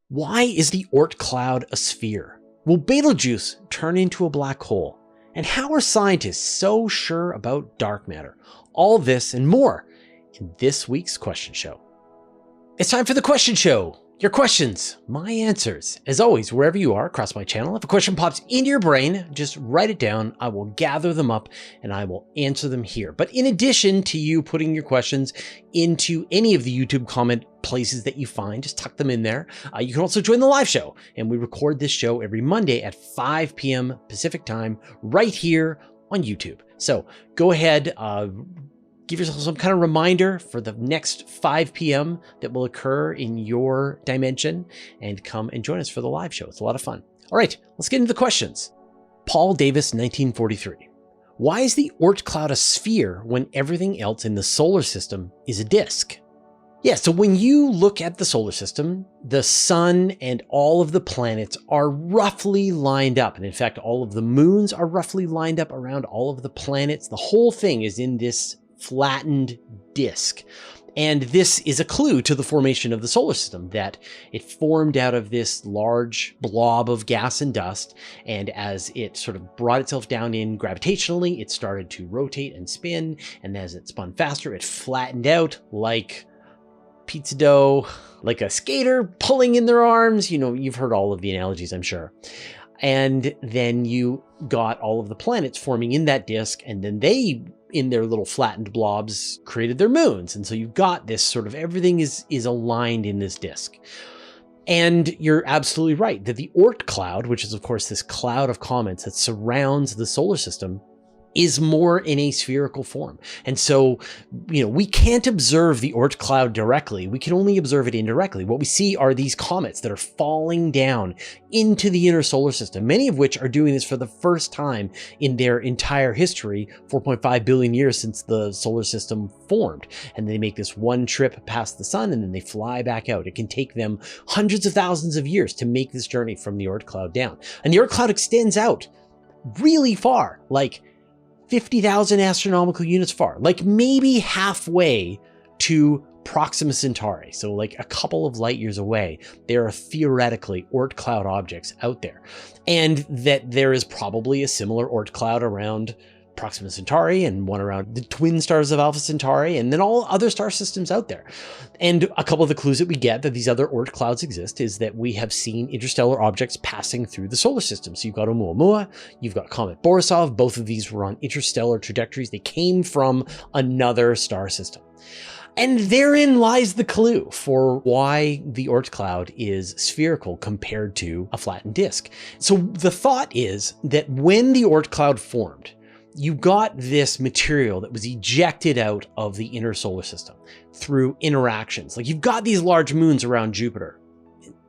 Why is the Oort cloud a sphere? Will Betelgeuse turn into a black hole? And how are scientists so sure about dark matter? All this and more in this week's question show. It's time for the question show. Your questions, my answers. As always, wherever you are across my channel, if a question pops into your brain, just write it down. I will gather them up and I will answer them here. But in addition to you putting your questions into any of the YouTube comment places that you find, just tuck them in there. You can also join the live show, and we record this show every Monday at 5 p.m. Pacific time right here on YouTube. So go ahead, give yourself some kind of reminder for the next 5 p.m. that will occur in your dimension, and come and join us for the live show. It's a lot of fun. All right, let's get into the questions. Paul Davis, 1943. Why is the Oort cloud a sphere when everything else in the solar system is a disk? Yeah, so when you look at the solar system, the sun and all of the planets are roughly lined up. And in fact, all of the moons are roughly lined up around all of the planets. The whole thing is in this flattened disk. And this is a clue to the formation of the solar system, that it formed out of this large blob of gas and dust. And as it sort of brought itself down in gravitationally, it started to rotate and spin. And as it spun faster, it flattened out like pizza dough, like a skater pulling in their arms. You know, you've heard all of the analogies, I'm sure. And then you got all of the planets forming in that disk, and then they, in their little flattened blobs, created their moons. And so you've got this sort of, everything is aligned in this disk. And you're absolutely right that the Oort cloud, which is of course this cloud of comets that surrounds the solar system, is more in a spherical form. And so, you know, we can't observe the Oort cloud directly. We can only observe it indirectly. What we see are these comets that are falling down into the inner solar system, many of which are doing this for the first time in their entire history, 4.5 billion years since the solar system formed. And they make this one trip past the sun and then they fly back out. It can take them hundreds of thousands of years to make this journey from the Oort cloud down. And the Oort cloud extends out really far, like 50,000 astronomical units far, like maybe halfway to Proxima Centauri. So like a couple of light years away, there are theoretically Oort cloud objects out there. And that there is probably a similar Oort cloud around Proxima Centauri and one around the twin stars of Alpha Centauri, and then all other star systems out there. And a couple of the clues that we get that these other Oort clouds exist is that we have seen interstellar objects passing through the solar system. So you've got Oumuamua, you've got Comet Borisov. Both of these were on interstellar trajectories. They came from another star system. And therein lies the clue for why the Oort cloud is spherical compared to a flattened disk. So the thought is that when the Oort cloud formed, you got this material that was ejected out of the inner solar system through interactions. Like you've got these large moons around Jupiter,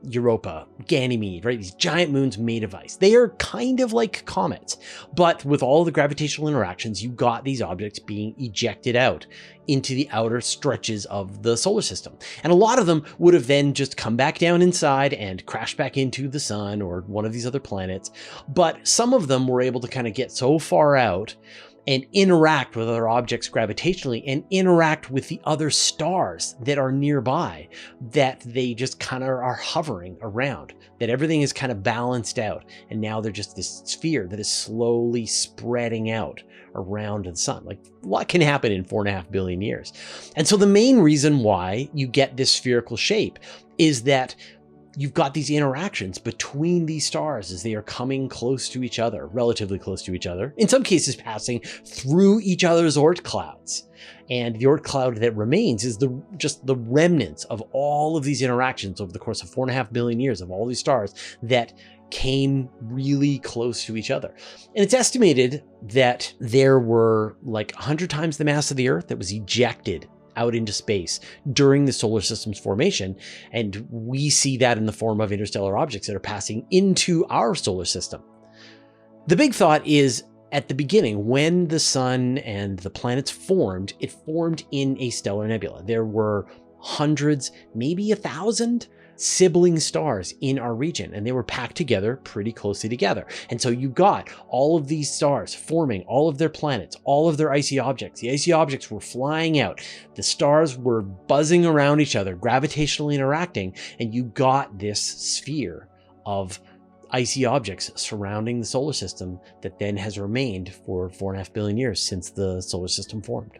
Europa, Ganymede, right? These giant moons made of ice. They are kind of like comets, but with all the gravitational interactions, you got these objects being ejected out into the outer stretches of the solar system. And a lot of them would have then just come back down inside and crash back into the sun or one of these other planets. But some of them were able to kind of get so far out and interact with other objects gravitationally and interact with the other stars that are nearby, that they just kind of are hovering around, that everything is kind of balanced out. And now they're just this sphere that is slowly spreading out around the sun. Like a lot can happen in 4.5 billion years. And so the main reason why you get this spherical shape is that you've got these interactions between these stars as they are coming close to each other, relatively close to each other, in some cases passing through each other's Oort clouds. And the Oort cloud that remains is just the remnants of all of these interactions over the course of 4.5 billion years of all these stars that came really close to each other. And it's estimated that there were like 100 times the mass of the Earth that was ejected out into space during the solar system's formation. And we see that in the form of interstellar objects that are passing into our solar system. The big thought is, at the beginning, when the sun and the planets formed, it formed in a stellar nebula. There were hundreds, maybe 1,000 sibling stars in our region, and they were packed together pretty closely together. And so you got all of these stars forming all of their planets, all of their icy objects. The icy objects were flying out. The stars were buzzing around each other, gravitationally interacting, and you got this sphere of icy objects surrounding the solar system that then has remained for 4.5 billion years since the solar system formed.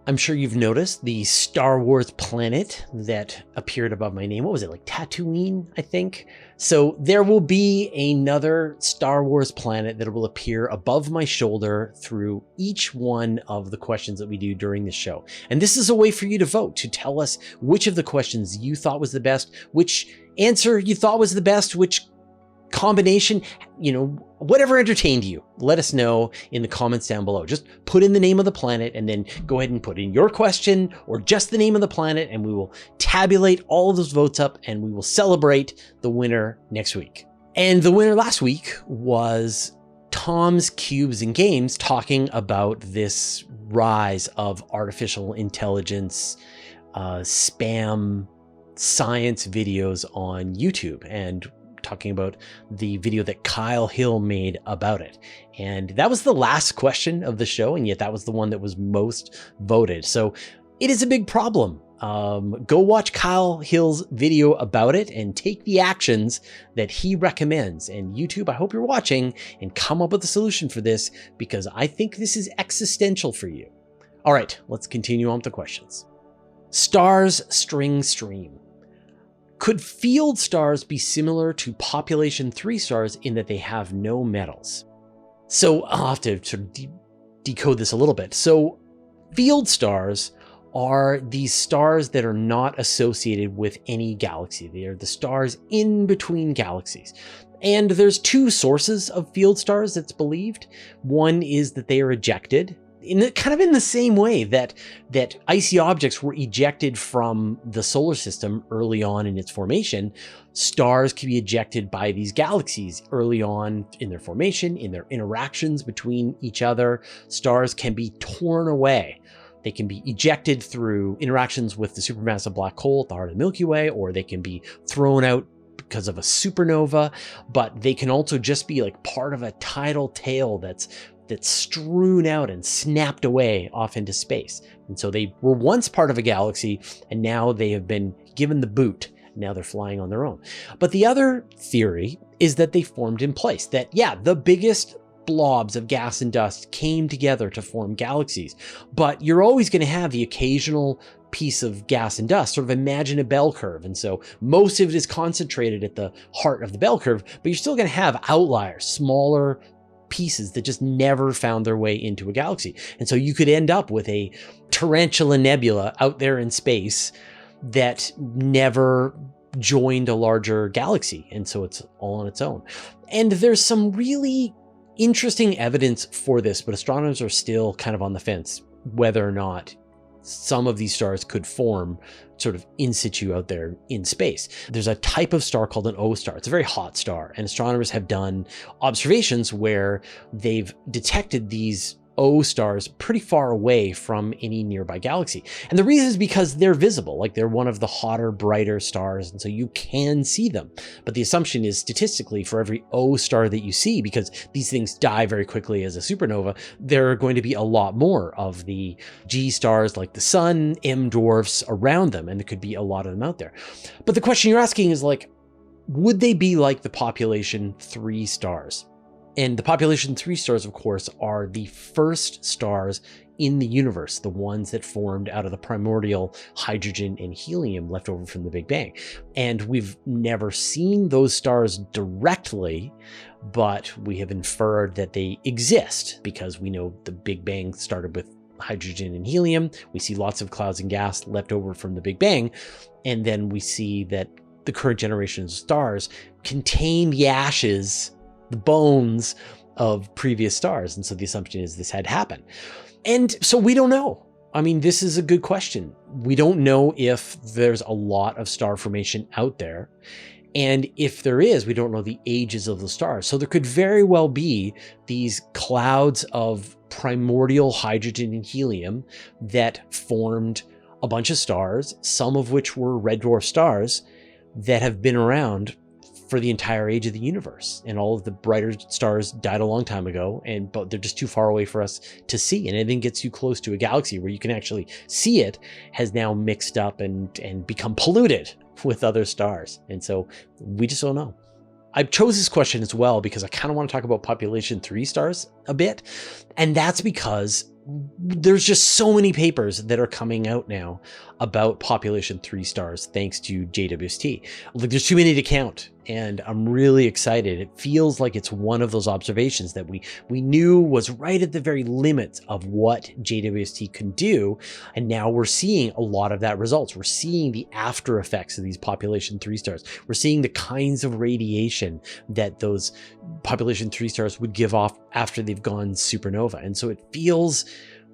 I'm sure you've noticed the Star Wars planet that appeared above my name. What was it, like Tatooine, I think? So there will be another Star Wars planet that will appear above my shoulder through each one of the questions that we do during the show. And this is a way for you to vote, to tell us which of the questions you thought was the best, which answer you thought was the best, which combination, whatever entertained you. Let us know in the comments down below. Just put in the name of the planet and then go ahead and put in your question or just the name of the planet, and we will tabulate all of those votes up and we will celebrate the winner next week. And the winner last week was Tom's Cubes and Games, talking about this rise of artificial intelligence, spam science videos on YouTube, and talking about the video that Kyle Hill made about it. And that was the last question of the show, and yet that was the one that was most voted. So it is a big problem. Go watch Kyle Hill's video about it and take the actions that he recommends. And YouTube, I hope you're watching and come up with a solution for this, because I think this is existential for you. All right, let's continue on with the questions. Stars String Stream. Could field stars be similar to population 3 stars in that they have no metals? So I'll have to sort of decode this a little bit. So field stars are these stars that are not associated with any galaxy. They are the stars in between galaxies. And there's 2 sources of field stars that's believed. One is that they are ejected kind of in the same way that icy objects were ejected from the solar system early on in its formation. Stars can be ejected by these galaxies early on in their formation, in their interactions between each other. Stars can be torn away. They can be ejected through interactions with the supermassive black hole at the heart of the Milky Way, or they can be thrown out because of a supernova, but they can also just be like part of a tidal tail that's strewn out and snapped away off into space. And so they were once part of a galaxy, and now they have been given the boot. Now they're flying on their own. But the other theory is that they formed in place, that the biggest blobs of gas and dust came together to form galaxies. But you're always going to have the occasional piece of gas and dust. Sort of imagine a bell curve. And so most of it is concentrated at the heart of the bell curve, but you're still going to have outliers, smaller pieces that just never found their way into a galaxy. And so you could end up with a tarantula nebula out there in space that never joined a larger galaxy. And so it's all on its own. And there's some really interesting evidence for this, but astronomers are still kind of on the fence whether or not some of these stars could form sort of in situ out there in space. There's a type of star called an O star. It's a very hot star, and astronomers have done observations where they've detected these O stars pretty far away from any nearby galaxy. And the reason is because they're visible, like they're one of the hotter, brighter stars, and so you can see them. But the assumption is statistically for every O star that you see, because these things die very quickly as a supernova, there are going to be a lot more of the G stars like the sun, M dwarfs around them, and there could be a lot of them out there. But the question you're asking is like, would they be like the population 3 stars? And the population 3 stars, of course, are the first stars in the universe, the ones that formed out of the primordial hydrogen and helium left over from the Big Bang. And we've never seen those stars directly, but we have inferred that they exist because we know the Big Bang started with hydrogen and helium. We see lots of clouds and gas left over from the Big Bang. And then we see that the current generation of stars contain the ashes, the bones of previous stars. And so the assumption is this had happened. And so we don't know. I mean, this is a good question. We don't know if there's a lot of star formation out there. And if there is, we don't know the ages of the stars. So there could very well be these clouds of primordial hydrogen and helium that formed a bunch of stars, some of which were red dwarf stars, that have been around for the entire age of the universe, and all of the brighter stars died a long time ago, but they're just too far away for us to see. And anything gets you close to a galaxy where you can actually see it has now mixed up and become polluted with other stars. And so we just don't know. I chose this question as well because I kind of want to talk about population 3 stars a bit. And that's because there's just so many papers that are coming out now about population 3 stars thanks to JWST. Like, there's too many to count, and I'm really excited. It feels like it's one of those observations that we knew was right at the very limits of what JWST can do, and now we're seeing a lot of that results. We're seeing the after effects of these population 3 stars. We're seeing the kinds of radiation that those population 3 stars would give off after they've gone supernova. And so it feels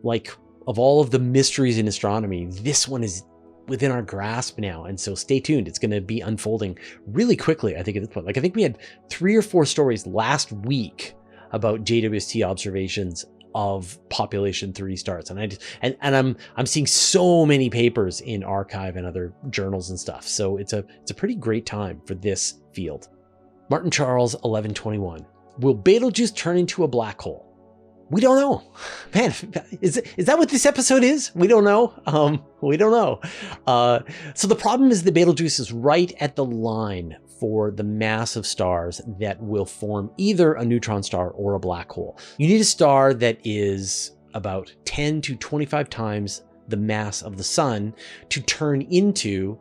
like, of all of the mysteries in astronomy, this one is within our grasp now. And so stay tuned. It's going to be unfolding really quickly, I think, at this point. Like, I think we had 3 or 4 stories last week about JWST observations of population 3 stars. And I'm seeing so many papers in Archive and other journals and stuff. So it's a pretty great time for this field. Martin Charles, 1121. Will Betelgeuse turn into a black hole? We don't know. Man, is that what this episode is? We don't know. We don't know. So the problem is the Betelgeuse is right at the line for the mass of stars that will form either a neutron star or a black hole. You need a star that is about 10 to 25 times the mass of the sun to turn into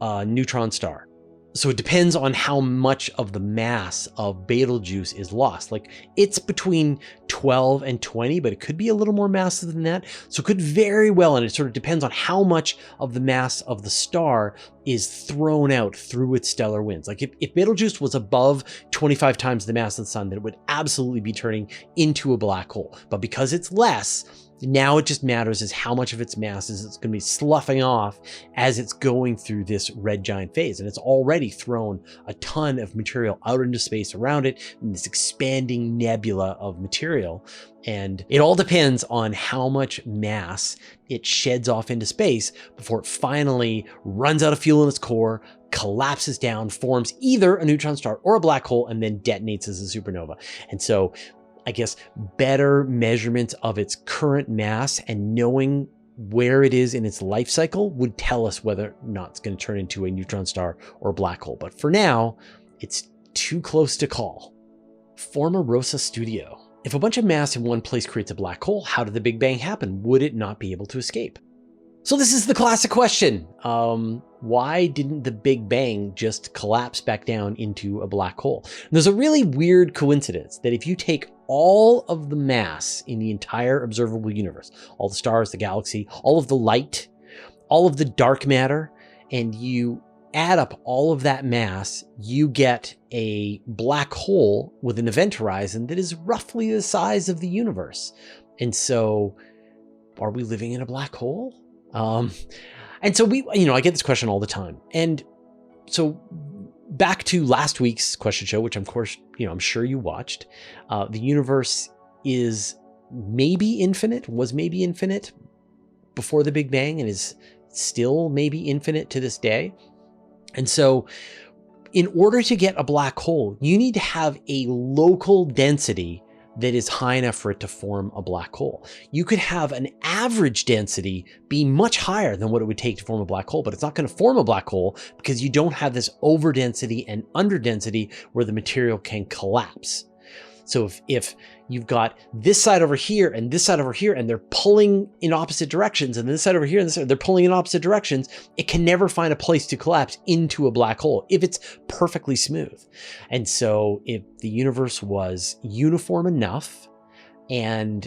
a neutron star. So it depends on how much of the mass of Betelgeuse is lost. Like, it's between 12 and 20, but it could be a little more massive than that. So it could very well, and it sort of depends on how much of the mass of the star is thrown out through its stellar winds. Like, if Betelgeuse was above 25 times the mass of the sun, then it would absolutely be turning into a black hole. But because it's less, now it just matters is how much of its mass is it's going to be sloughing off as it's going through this red giant phase. And it's already thrown a ton of material out into space around it in this expanding nebula of material. And it all depends on how much mass it sheds off into space before it finally runs out of fuel in its core, collapses down, forms either a neutron star or a black hole, and then detonates as a supernova. And so I guess better measurements of its current mass and knowing where it is in its life cycle would tell us whether or not it's going to turn into a neutron star or a black hole. But for now, it's too close to call. Forma Rosa Studio. If a bunch of mass in one place creates a black hole, how did the Big Bang happen? Would it not be able to escape? So this is the classic question. Why didn't the Big Bang just collapse back down into a black hole? And there's a really weird coincidence that if you take all of the mass in the entire observable universe, all the stars, the galaxy, all of the light, all of the dark matter, and you add up all of that mass, you get a black hole with an event horizon that is roughly the size of the universe. And so, are we living in a black hole? And so I get this question all the time. And so back to last week's question show, which of course, I'm sure you watched, the universe is maybe infinite, was maybe infinite before the Big Bang and is still maybe infinite to this day. And so in order to get a black hole, you need to have a local density that is high enough for it to form a black hole. You could have an average density be much higher than what it would take to form a black hole, but it's not going to form a black hole because you don't have this overdensity and underdensity where the material can collapse. So if you've got this side over here and this side over here, and they're pulling in opposite directions, and this side over here and this side, they're pulling in opposite directions, it can never find a place to collapse into a black hole if it's perfectly smooth. And so if the universe was uniform enough and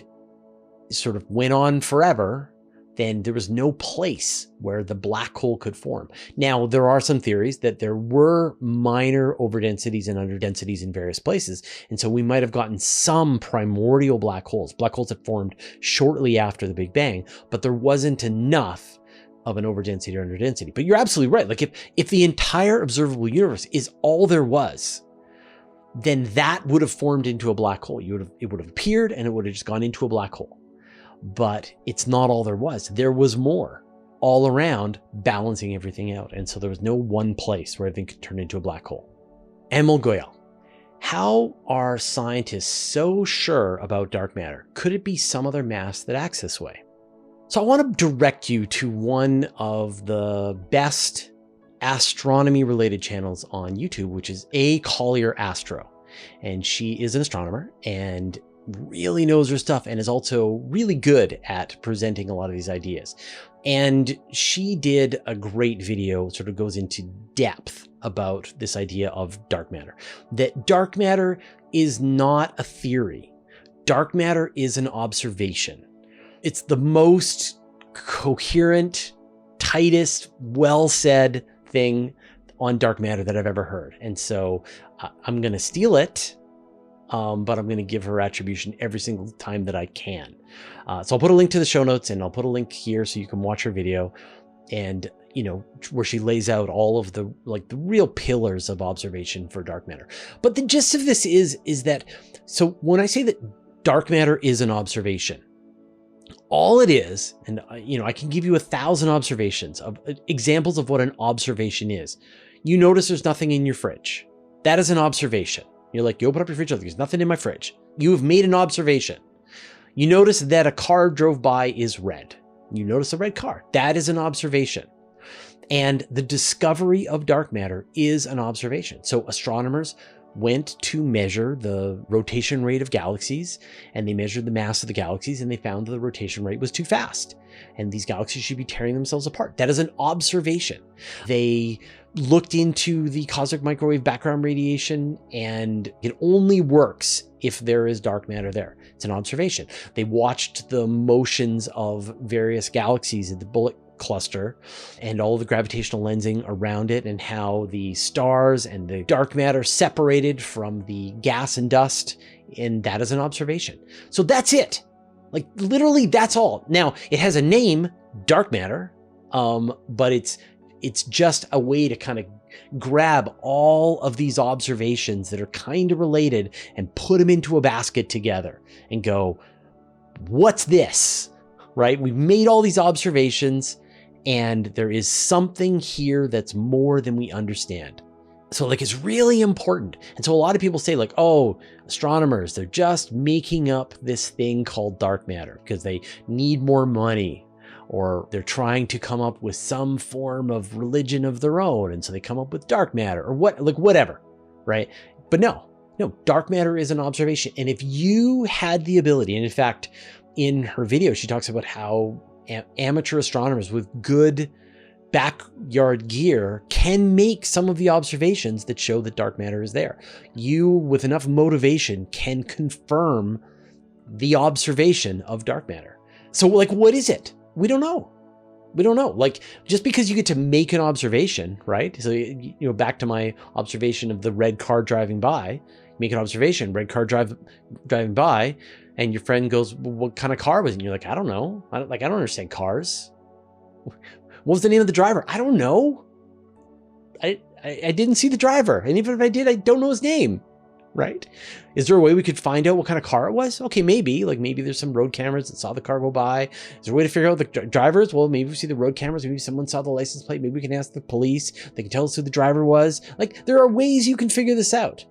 sort of went on forever, then there was no place where the black hole could form. Now, there are some theories that there were minor overdensities and underdensities in various places. And so we might have gotten some primordial black holes that formed shortly after the Big Bang, but there wasn't enough of an overdensity or underdensity. But you're absolutely right. Like if the entire observable universe is all there was, then that would have formed into a black hole. It would have appeared and it would have just gone into a black hole. But it's not all there was. There was more. all around, balancing everything out. And so there was no one place where everything could turn into a black hole. Emil Goyal, how are scientists so sure about dark matter? Could it be some other mass that acts this way? So I want to direct you to one of the best astronomy related channels on YouTube, which is A. Collier Astro. And she is an astronomer and really knows her stuff and is also really good at presenting a lot of these ideas. And she did a great video, sort of goes into depth about this idea of dark matter. That dark matter is not a theory. Dark matter is an observation. It's the most coherent, tightest, well-said thing on dark matter that I've ever heard. And so I'm going to steal it, but I'm going to give her attribution every single time that I can. So I'll put a link to the show notes, and I'll put a link here so you can watch her video, and you know, where she lays out all of the the real pillars of observation for dark matter. But the gist of this is that, so when I say that dark matter is an observation, all it is, and you know, I can give you 1,000 observations of examples of what an observation is. You notice there's nothing in your fridge. That is an observation. You're like, you open up your fridge, there's nothing in my fridge. You have made an observation. You notice that a car drove by is red. You notice a red car. That is an observation. And the discovery of dark matter is an observation. So astronomers went to measure the rotation rate of galaxies, and they measured the mass of the galaxies, and they found that the rotation rate was too fast, and these galaxies should be tearing themselves apart. That is an observation. They looked into the cosmic microwave background radiation, and it only works if there is dark matter there. It's an observation. They watched the motions of various galaxies in the bullet cluster and all the gravitational lensing around it, and how the stars and the dark matter separated from the gas and dust, and that is an observation. So that's it. Like literally that's all. Now it has a name, dark matter, but it's just a way to kind of grab all of these observations that are kind of related and put them into a basket together and go, what's this? Right? We've made all these observations, and there is something here that's more than we understand. So like, it's really important. And so a lot of people say like, oh, astronomers, they're just making up this thing called dark matter because they need more money, or they're trying to come up with some form of religion of their own. And so they come up with dark matter or whatever, right? But no, dark matter is an observation. And if you had the ability, and in fact, in her video, she talks about how amateur astronomers with good backyard gear can make some of the observations that show that dark matter is there. You, with enough motivation, can confirm the observation of dark matter. So like, what is it? We don't know. We don't know. Like, just because you get to make an observation, right? So, you know, back to my observation of the red car driving by, make an observation, red car driving by, and your friend goes, well, what kind of car was it? And you're like, I don't know. I don't understand cars. What was the name of the driver? I don't know. I didn't see the driver. And even if I did, I don't know his name, right? Is there a way we could find out what kind of car it was? Okay, maybe. Like maybe there's some road cameras that saw the car go by. Is there a way to figure out the drivers? Well, maybe we see the road cameras. Maybe someone saw the license plate. Maybe we can ask the police. They can tell us who the driver was. Like there are ways you can figure this out.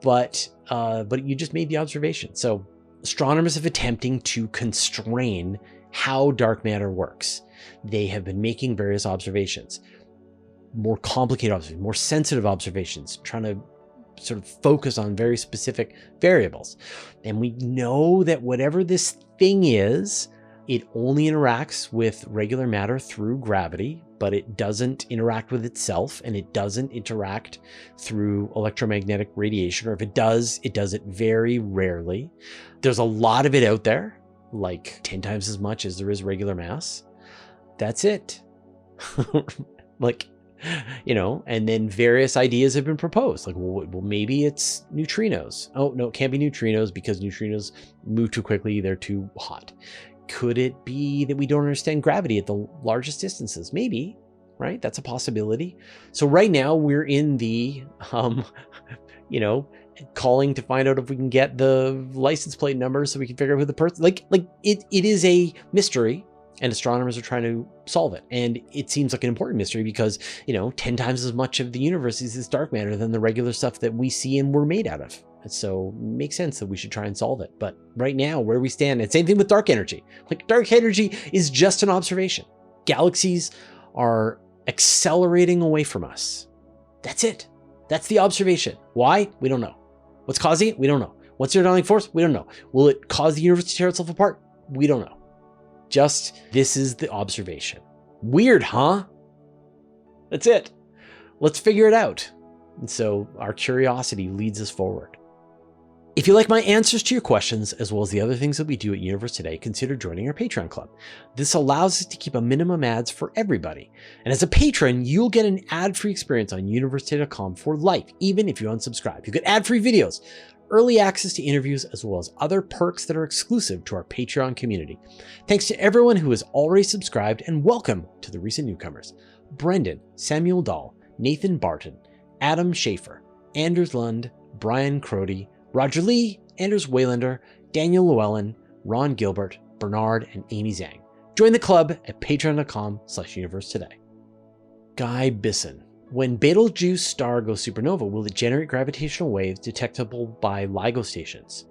But you just made the observation. So astronomers have attempting to constrain how dark matter works. They have been making various observations, more complicated observations, more sensitive observations, trying to sort of focus on very specific variables. And we know that whatever this thing is, it only interacts with regular matter through gravity, but it doesn't interact with itself, and it doesn't interact through electromagnetic radiation, or if it does it very rarely. There's a lot of it out there, like 10 times as much as there is regular mass. That's it. Like, you know, and then various ideas have been proposed. Like, well, maybe it's neutrinos. Oh, no, it can't be neutrinos because neutrinos move too quickly. They're too hot. Could it be that we don't understand gravity at the largest distances? Maybe, right? That's a possibility. So right now we're in the, you know, calling to find out if we can get the license plate number so we can figure out who the person, like it is a mystery. and astronomers are trying to solve it. And it seems like an important mystery because, 10 times as much of the universe is this dark matter than the regular stuff that we see and we're made out of. And so it makes sense that we should try and solve it. But right now, where we stand, and same thing with dark energy. Like, dark energy is just an observation. Galaxies are accelerating away from us. That's it. That's the observation. Why? We don't know. What's causing it? We don't know. What's the underlying force? We don't know. Will it cause the universe to tear itself apart? We don't know. Just, this is the observation. Weird, huh? That's it. Let's figure it out. And so our curiosity leads us forward. If you like my answers to your questions, as well as the other things that we do at Universe Today, consider joining our Patreon club. This allows us to keep a minimum ads for everybody. And as a patron, you'll get an ad-free experience on universetoday.com for life, even if you unsubscribe. You get ad-free videos, early access to interviews, as well as other perks that are exclusive to our Patreon community. Thanks to everyone who has already subscribed, and welcome to the recent newcomers: Brendan, Samuel Dahl, Nathan Barton, Adam Schaefer, Anders Lund, Brian Crody, Roger Lee, Anders Waylander, Daniel Llewellyn, Ron Gilbert, Bernard, and Amy Zhang. Join the club at patreon.com/universetoday. Guy Bisson. When Betelgeuse star goes supernova, will it generate gravitational waves detectable by LIGO stations?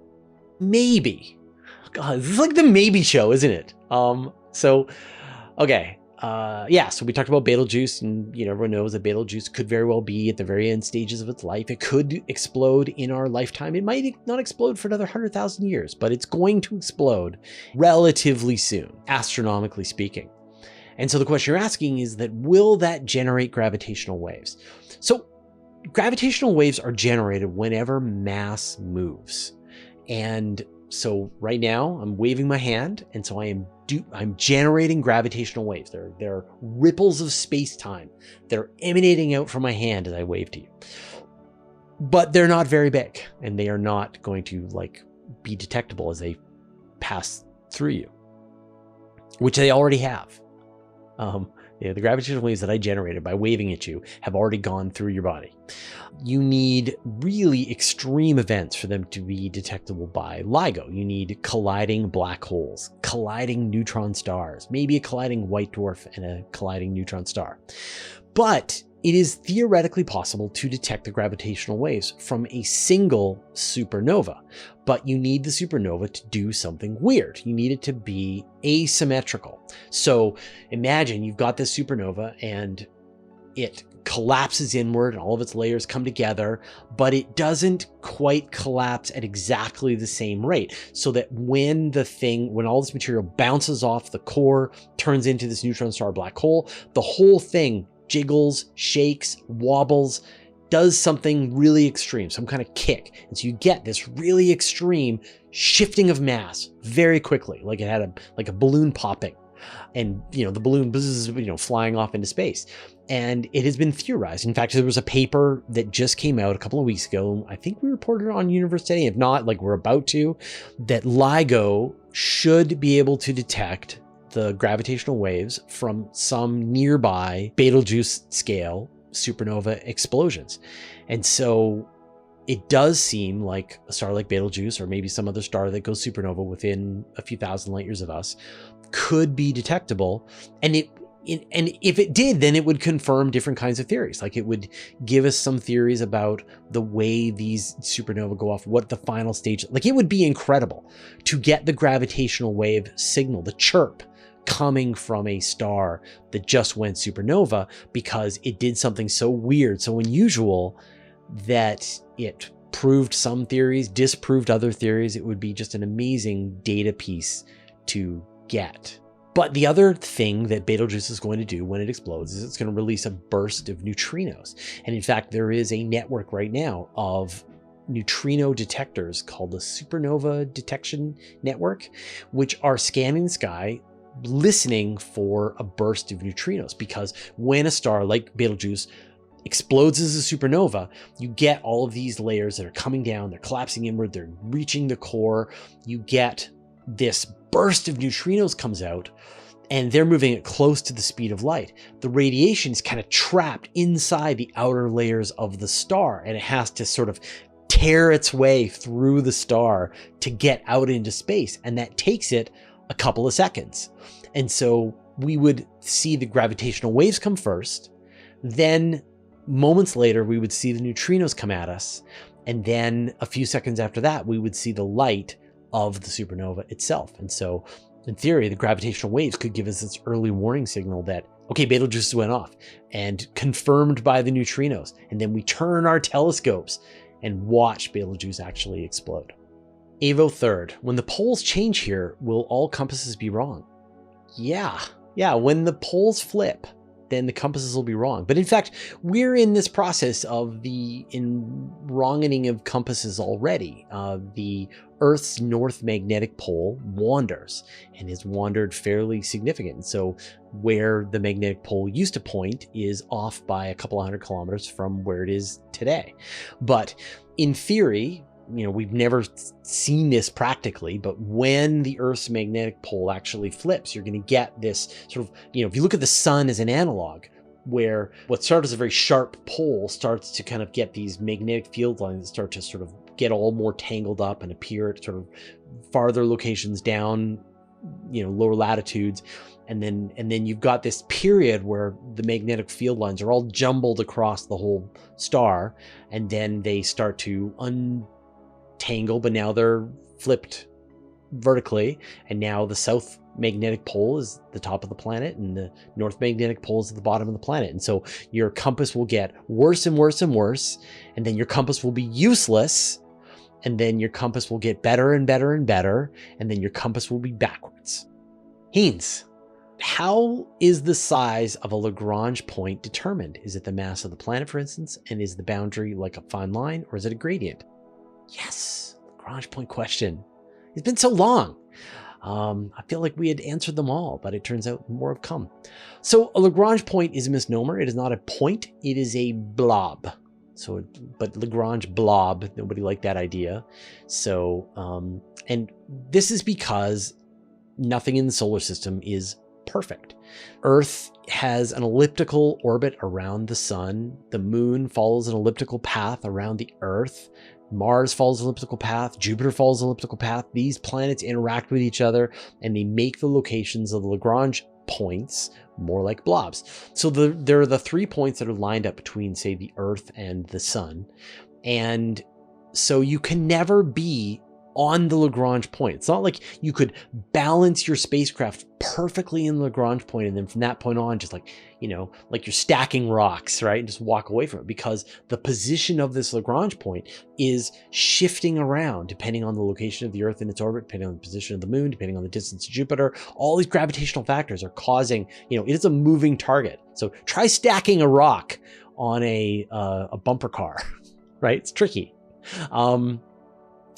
Maybe. God, this is like the maybe show, isn't it? So we talked about Betelgeuse, and everyone knows that Betelgeuse could very well be at the very end stages of its life. It could explode in our lifetime. It might not explode for another 100,000 years, but it's going to explode relatively soon, astronomically speaking. And so the question you're asking is that, will that generate gravitational waves? So gravitational waves are generated whenever mass moves. And so right now I'm waving my hand, and so I'm generating gravitational waves. They're ripples of space-time. They're emanating out from my hand as I wave to you. But they're not very big, and they are not going to be detectable as they pass through you, which they already have. The gravitational waves that I generated by waving at you have already gone through your body. You need really extreme events for them to be detectable by LIGO. You need colliding black holes, colliding neutron stars, maybe a colliding white dwarf and a colliding neutron star. But it is theoretically possible to detect the gravitational waves from a single supernova. But you need the supernova to do something weird. You need it to be asymmetrical. So imagine you've got this supernova and it collapses inward and all of its layers come together, but it doesn't quite collapse at exactly the same rate. So that when all this material bounces off the core, turns into this neutron star black hole, the whole thing jiggles, shakes, wobbles, does something really extreme, some kind of kick. And so you get this really extreme shifting of mass very quickly, like it had a balloon popping. And, the balloon flying off into space. And it has been theorized. In fact, there was a paper that just came out a couple of weeks ago. I think we reported it on Universe Today. If not, we're about to, that LIGO should be able to detect the gravitational waves from some nearby Betelgeuse scale supernova explosions. And so it does seem like a star like Betelgeuse, or maybe some other star that goes supernova within a few thousand light years of us, could be detectable. And if it did, then it would confirm different kinds of theories. It would give us some theories about the way these supernova go off, what the final stage, it would be incredible to get the gravitational wave signal, the chirp, coming from a star that just went supernova, because it did something so weird, so unusual, that it proved some theories, disproved other theories. It would be just an amazing data piece to get. But the other thing that Betelgeuse is going to do when it explodes is it's going to release a burst of neutrinos. And in fact, there is a network right now of neutrino detectors called the Supernova Detection Network, which are scanning the sky, listening for a burst of neutrinos. Because when a star like Betelgeuse explodes as a supernova, you get all of these layers that are coming down, they're collapsing inward, they're reaching the core. You get this burst of neutrinos comes out, and they're moving at close to the speed of light. The radiation is kind of trapped inside the outer layers of the star, and it has to sort of tear its way through the star to get out into space. And that takes it a couple of seconds. And so we would see the gravitational waves come first, then moments later, we would see the neutrinos come at us. And then a few seconds after that, we would see the light of the supernova itself. And so in theory, the gravitational waves could give us this early warning signal that, okay, Betelgeuse went off, and confirmed by the neutrinos. And then we turn our telescopes and watch Betelgeuse actually explode. Avo third, when the poles change here, will all compasses be wrong? Yeah, when the poles flip, then the compasses will be wrong. But in fact, we're in this process of the wronging of compasses already. The Earth's north magnetic pole wanders and has wandered fairly significant. So where the magnetic pole used to point is off by a couple of 100 kilometers from where it is today. But in theory, we've never seen this practically, but when the Earth's magnetic pole actually flips, you're going to get this sort of, if you look at the sun as an analog, where what started as a very sharp pole starts to kind of get these magnetic field lines that start to sort of get all more tangled up and appear at sort of farther locations down, lower latitudes. And then you've got this period where the magnetic field lines are all jumbled across the whole star, and then they start to untangle, but now they're flipped vertically, and now the south magnetic pole is the top of the planet and the north magnetic pole is at the bottom of the planet. And so your compass will get worse and worse and worse, and then your compass will be useless, and then your compass will get better and better and better, and then your compass will be backwards. Haynes, how is the size of a Lagrange point determined? Is it the mass of the planet, for instance, and is the boundary like a fine line, or is it a gradient? Yes, Lagrange point question. It's been so long. I feel like we had answered them all, but it turns out more have come. So a Lagrange point is a misnomer. It is not a point. It is a blob. But Lagrange blob, nobody liked that idea. So, and this is because nothing in the solar system is perfect. Earth has an elliptical orbit around the sun. The moon follows an elliptical path around the Earth. Mars follows an elliptical path. Jupiter follows an elliptical path. These planets interact with each other, and they make the locations of the Lagrange points more like blobs. So there are the 3 points that are lined up between, say, the Earth and the sun. And so you can never be on the Lagrange point. It's not like you could balance your spacecraft perfectly in the Lagrange point, and then from that point on, just like you're stacking rocks, right? And just walk away from it, because the position of this Lagrange point is shifting around depending on the location of the Earth in its orbit, depending on the position of the moon, depending on the distance to Jupiter. All these gravitational factors are causing, it is a moving target. So try stacking a rock on a bumper car, right? It's tricky.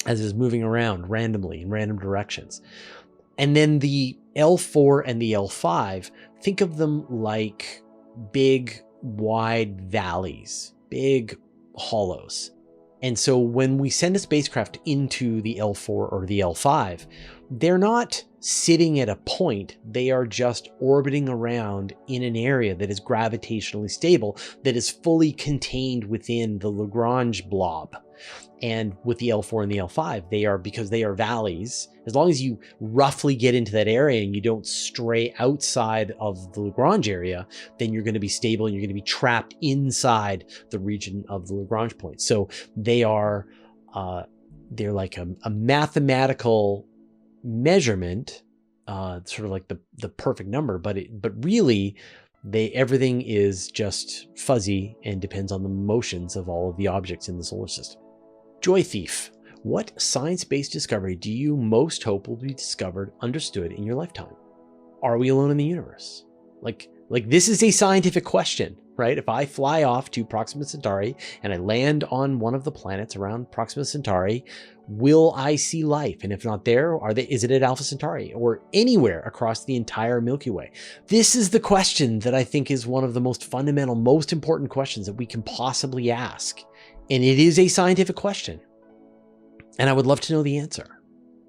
As it's moving around randomly in random directions. And then the L4 and the L5, think of them like big, wide valleys, big hollows. And so when we send a spacecraft into the L4 or the L5, they're not sitting at a point, they are just orbiting around in an area that is gravitationally stable, that is fully contained within the Lagrange blob. And with the L4 and the L5, because they are valleys, as long as you roughly get into that area and you don't stray outside of the Lagrange area, then you're going to be stable and you're going to be trapped inside the region of the Lagrange point. So they're like a mathematical measurement, sort of like the perfect number, but really everything is just fuzzy and depends on the motions of all of the objects in the solar system. Joy Thief, what science-based discovery do you most hope will be discovered, understood in your lifetime? Are we alone in the universe? Like this is a scientific question, right? If I fly off to Proxima Centauri and I land on one of the planets around Proxima Centauri, will I see life? And if not there, is it at Alpha Centauri or anywhere across the entire Milky Way? This is the question that I think is one of the most fundamental, most important questions that we can possibly ask. And it is a scientific question. And I would love to know the answer.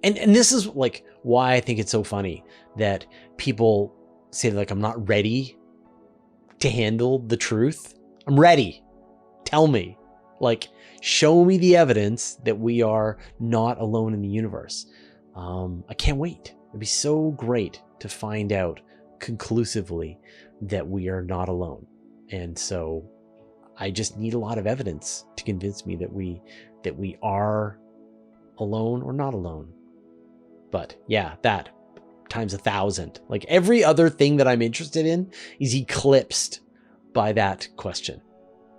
And this is like why I think it's so funny that people say like, I'm not ready to handle the truth. I'm ready. Tell me. Like, show me the evidence that we are not alone in the universe. I can't wait. It'd be so great to find out conclusively that we are not alone. And so I just need a lot of evidence to convince me that we are alone or not alone. But yeah, that times 1,000. Like every other thing that I'm interested in is eclipsed by that question.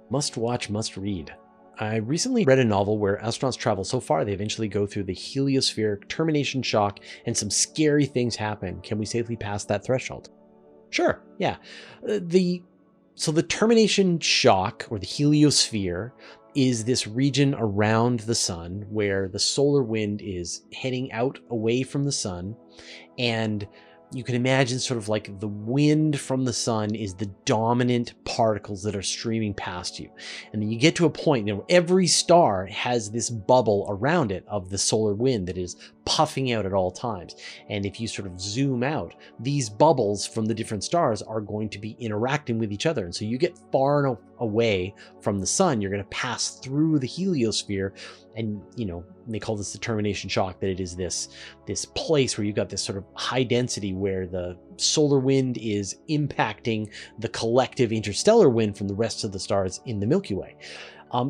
Must watch, must read. I recently read a novel where astronauts travel so far they eventually go through the heliospheric termination shock and some scary things happen. Can we safely pass that threshold? Sure, yeah. So the termination shock, or the heliosphere, is this region around the sun where the solar wind is heading out away from the sun, and you can imagine sort of like the wind from the sun is the dominant particles that are streaming past you. And then you get to a point, every star has this bubble around it of the solar wind that is puffing out at all times. And if you sort of zoom out, these bubbles from the different stars are going to be interacting with each other. And so you get far enough away from the sun, you're going to pass through the heliosphere. And, they call this the termination shock, that it is this place where you've got this sort of high density where the solar wind is impacting the collective interstellar wind from the rest of the stars in the Milky Way.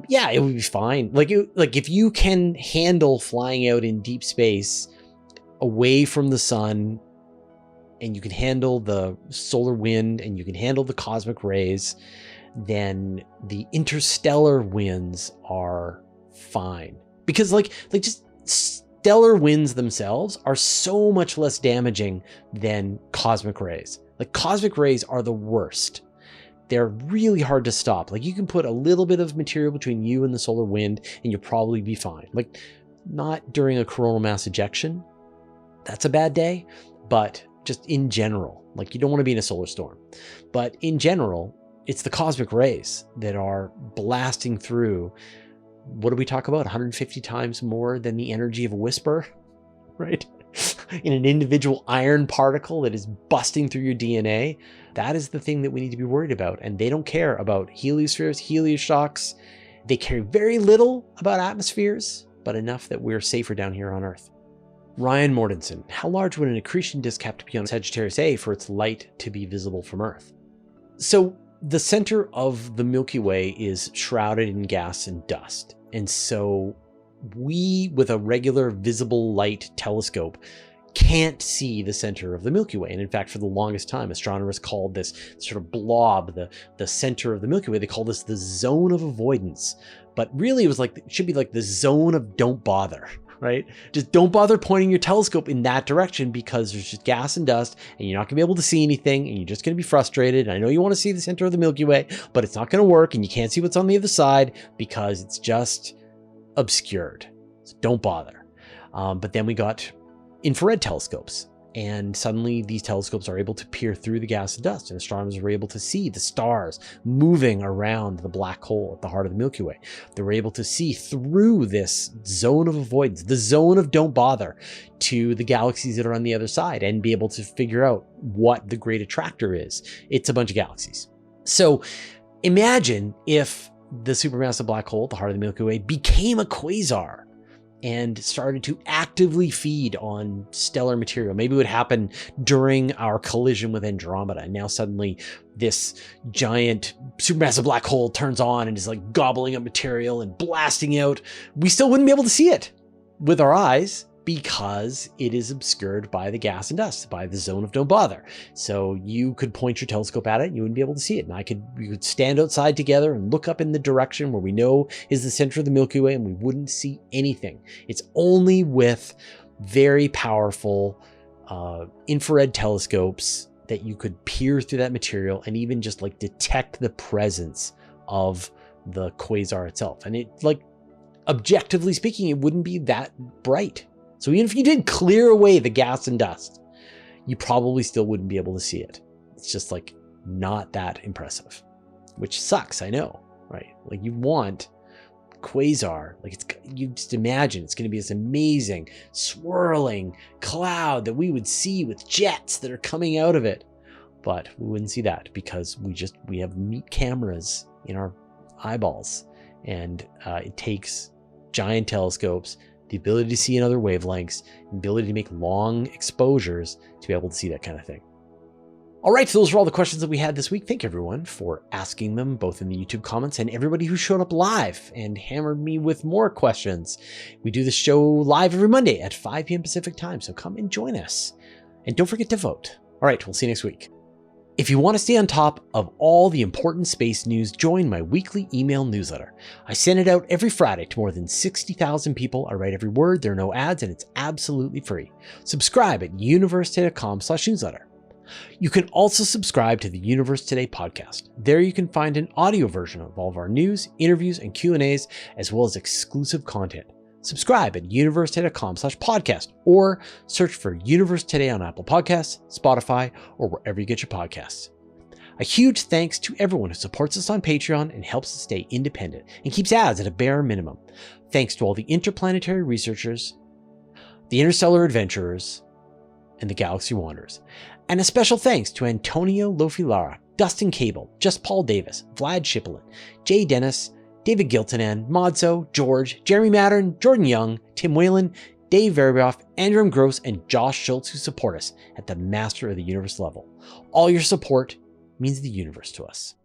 Yeah, it would be fine. Like if you can handle flying out in deep space away from the sun, and you can handle the solar wind and you can handle the cosmic rays, then the interstellar winds are fine. Because like just stellar winds themselves are so much less damaging than cosmic rays. Like cosmic rays are the worst. They're really hard to stop. Like you can put a little bit of material between you and the solar wind and you'll probably be fine. Like not during a coronal mass ejection. That's a bad day, but just in general, like you don't want to be in a solar storm. But in general, it's the cosmic rays that are blasting through. What do we talk about? 150 times more than the energy of a whisper, right? In an individual iron particle that is busting through your DNA. That is the thing that we need to be worried about. And they don't care about heliospheres, helioshocks. They care very little about atmospheres, but enough that we're safer down here on Earth. Ryan Mortensen, how large would an accretion disk have to be on Sagittarius A for its light to be visible from Earth? So the center of the Milky Way is shrouded in gas and dust. And so we, with a regular visible light telescope, can't see the center of the Milky Way. And in fact, for the longest time, astronomers called this sort of blob, the center of the Milky Way, they called this the zone of avoidance. But really, it should be like the zone of don't bother, right? Just don't bother pointing your telescope in that direction because there's just gas and dust and you're not gonna be able to see anything and you're just gonna be frustrated. And I know you wanna see the center of the Milky Way, but it's not gonna work and you can't see what's on the other side because it's just obscured. So don't bother. But then we got infrared telescopes. And suddenly these telescopes are able to peer through the gas and dust, and astronomers were able to see the stars moving around the black hole at the heart of the Milky Way. They were able to see through this zone of avoidance, the zone of don't bother, to the galaxies that are on the other side and be able to figure out what the great attractor is. It's a bunch of galaxies. So imagine if the supermassive black hole at the heart of the Milky Way became a quasar and started to actively feed on stellar material. Maybe it would happen during our collision with Andromeda. And now suddenly this giant supermassive black hole turns on and is like gobbling up material and blasting out. We still wouldn't be able to see it with our eyes because it is obscured by the gas and dust, by the zone of don't bother. So you could point your telescope at it and you wouldn't be able to see it. And we could stand outside together and look up in the direction where we know is the center of the Milky Way and we wouldn't see anything. It's only with very powerful infrared telescopes that you could peer through that material and even just like detect the presence of the quasar itself. And it, like, objectively speaking, it wouldn't be that bright. So even if you did clear away the gas and dust, you probably still wouldn't be able to see it. It's just like not that impressive, which sucks, I know, right? Like you want quasar, like you just imagine it's going to be this amazing swirling cloud that we would see with jets that are coming out of it. But we wouldn't see that because we have neat cameras in our eyeballs, and it takes giant telescopes the ability to see in other wavelengths, the ability to make long exposures to be able to see that kind of thing. All right, so those are all the questions that we had this week. Thank you everyone for asking them, both in the YouTube comments and everybody who showed up live and hammered me with more questions. We do the show live every Monday at 5 p.m. Pacific time, so come and join us. And don't forget to vote. All right, we'll see you next week. If you want to stay on top of all the important space news, join my weekly email newsletter. I send it out every Friday to more than 60,000 people. I write every word, there are no ads, and it's absolutely free. Subscribe at universetoday.com/newsletter. You can also subscribe to the Universe Today podcast. There you can find an audio version of all of our news, interviews, and Q&As, as well as exclusive content. Subscribe at universetoday.com/podcast or search for Universe Today on Apple Podcasts, Spotify, or wherever you get your podcasts. A huge thanks to everyone who supports us on Patreon and helps us stay independent and keeps ads at a bare minimum. Thanks to all the interplanetary researchers, the interstellar adventurers, and the galaxy wanderers. And a special thanks to Antonio Lofilara, Dustin Cable, Just Paul Davis, Vlad Shipolin, Jay Dennis, David Giltonan, Modzo, George, Jeremy Mattern, Jordan Young, Tim Whalen, Dave Verboff, Andrew Gross, and Josh Schultz who support us at the Master of the Universe level. All your support means the universe to us.